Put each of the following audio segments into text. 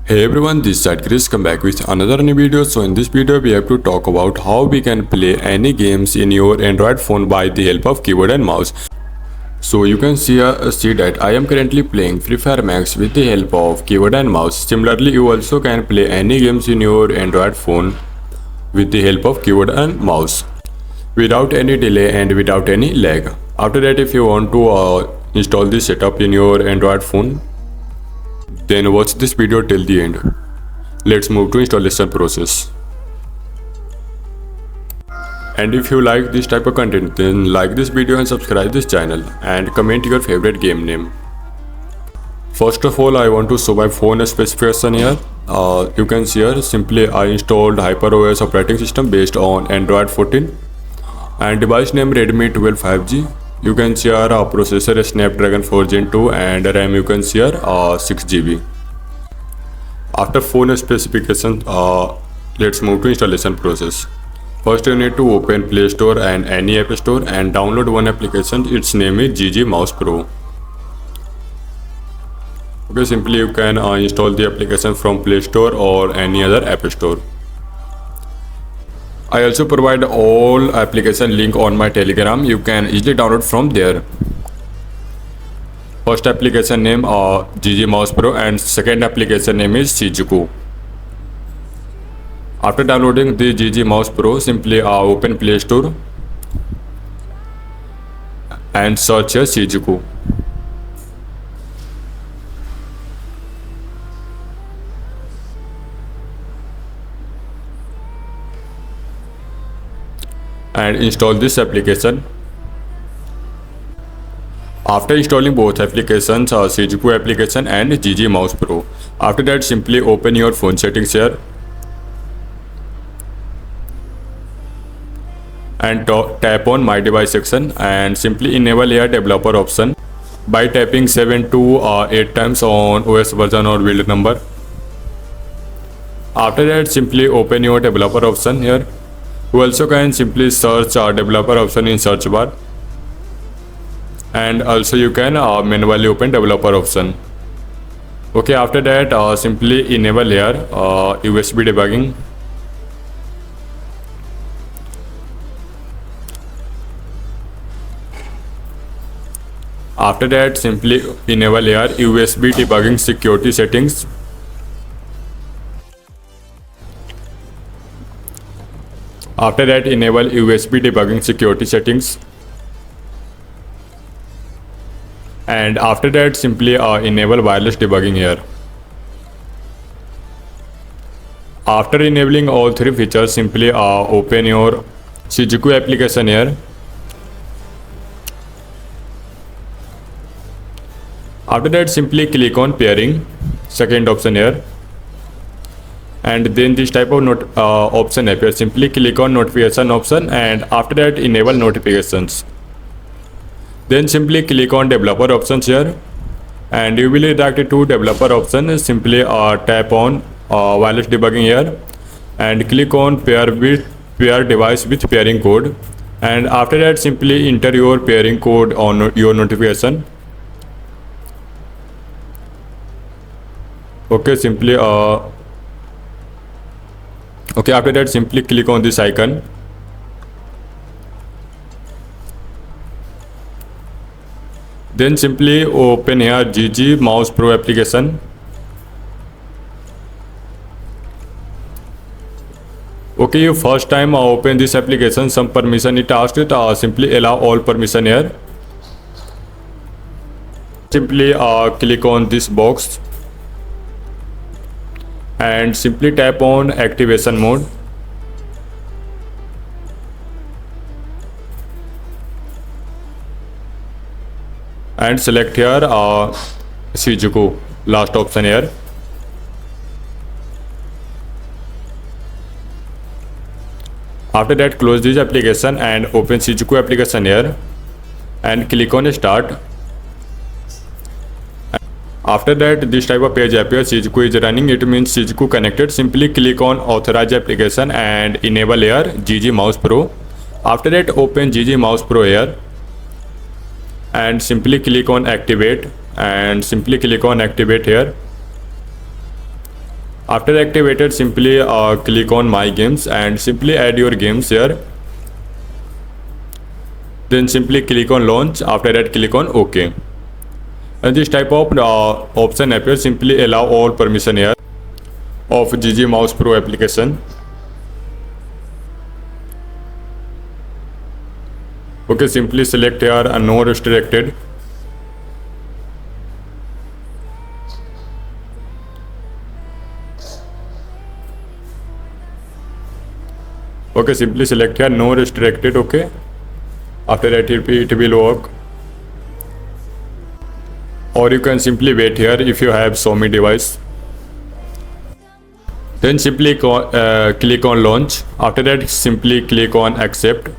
Hey everyone, this is krrish. Come back with another new video. So in this video we have to talk about how we can play any games in your Android phone by the help of keyboard and mouse. So you can see that I am currently playing Free Fire Max with the help of keyboard and mouse. Similarly, you also can play any games in your Android phone with the help of keyboard and mouse without any delay and without any lag. After that, if you want to install this setup in your Android phone, then watch this video till the end. Let's move to installation process. And if you like this type of content, then like this video and subscribe this channel and comment your favorite game name. First of all, I want to show my phone specification here. You can see here simply I installed HyperOS operating system based on Android 14 and device name Redmi 12 5G. You can see here processor Snapdragon 4 Gen 2 and RAM you can see here 6GB. After phone specification, let's move to installation process. First you need to open Play Store and any app store and download one application. Its name is GG+mouse+mobail. Okay, simply you can install the application from Play Store or any other app store. I also provide all application link on my Telegram. You can easily download from there. First application name GG+mouse+mobail and second application name is Shizuku. After downloading the GG+mouse+mobail, simply open Play Store and search Shizuku. And install this application. After installing both applications, Shizuku application and GG+mouse+mobail, after that simply open your phone settings here and tap on my device section and simply enable here developer option by tapping 7 to 8 times on OS version or build number. After that simply open your developer option here. You also can simply search developer option in search bar, and also you can manually open developer option. Okay, after that simply enable here USB debugging. After that simply enable here USB debugging security settings. After that enable USB debugging security settings, and after that simply enable wireless debugging here. After enabling all three features, simply open your Shizuku application here. After that simply click on pairing, second option here, and then this type of option appears. Simply click on notification option and after that enable notifications. Then simply click on developer options here and you will redirect to developer option. Simply tap on wireless debugging here and click on pair device with pairing code, and after that simply enter your pairing code on your notification. Okay, simply okay, after that simply click on this icon then simply open here GG+mouse+mobail application. Okay, you first time open this application, some permission it asks it, simply allow all permission here. Simply click on this box and simply tap on activation mode. And select here Shizuku, last option here. After that close this application and open Shizuku application here and click on start. After that this type of page appears. Shizuku is running, it means Shizuku connected. Simply click on authorize application and enable here GG+mouse+mobail. After that open GG+mouse+mobail here and simply click on activate and simply click on activate here. After activated, simply click on my games and simply add your games here. Then simply click on launch. After that, click on OK. And this type of option appears. Simply allow all permission here of GG Mouse Pro application. Okay, simply select here no restricted. Okay, simply select here no restricted. Okay, after that it will work. Or you can simply wait here if you have Xiaomi device. Then simply click on launch. After that, simply click on accept.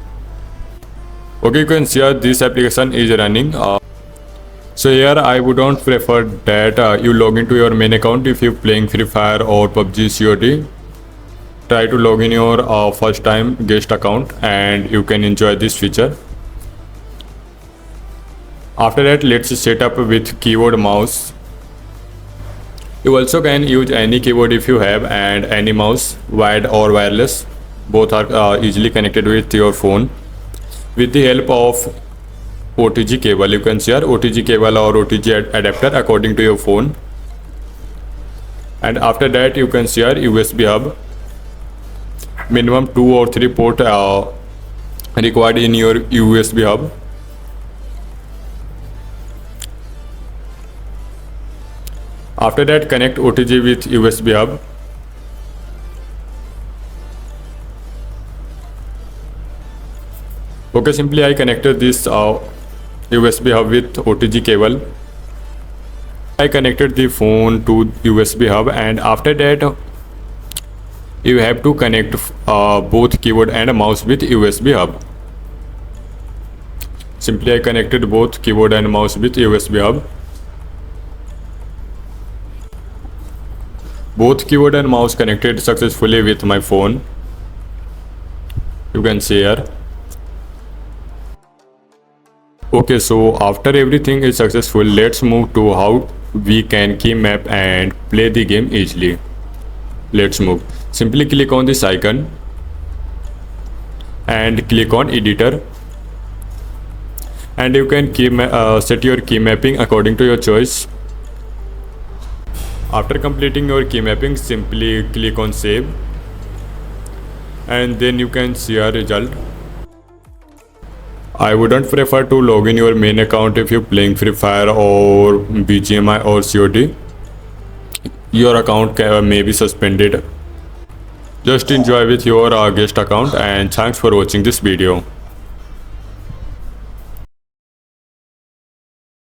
Okay, you can see here this application is running. So here I would not prefer that you log into your main account if you're playing Free Fire or PUBG COD. Try to log in your first time guest account and you can enjoy this feature. After that, let's set up with keyboard mouse. You also can use any keyboard if you have, and any mouse, wired or wireless. Both are easily connected with your phone with the help of OTG cable. You can share OTG cable or OTG adapter according to your phone. And after that, you can share USB hub. Minimum 2 or 3 port required in your USB hub. After that, connect OTG with USB hub. Okay, simply I connected this USB hub with OTG cable. I connected the phone to USB hub, and after that you have to connect both keyboard and mouse with USB hub. Simply I connected both keyboard and mouse with USB hub. Both keyboard and mouse connected successfully with my phone. You can see here. Okay, so after everything is successful, let's move to how we can key map and play the game easily. Let's move. Simply click on this icon and click on editor, and you can set your key mapping according to your choice. After completing your key mapping, simply click on save, and then you can see a result. I wouldn't prefer to log in your main account if you're playing Free Fire or BGMI or COD. Your account may be suspended. Just enjoy with your guest account, and thanks for watching this video.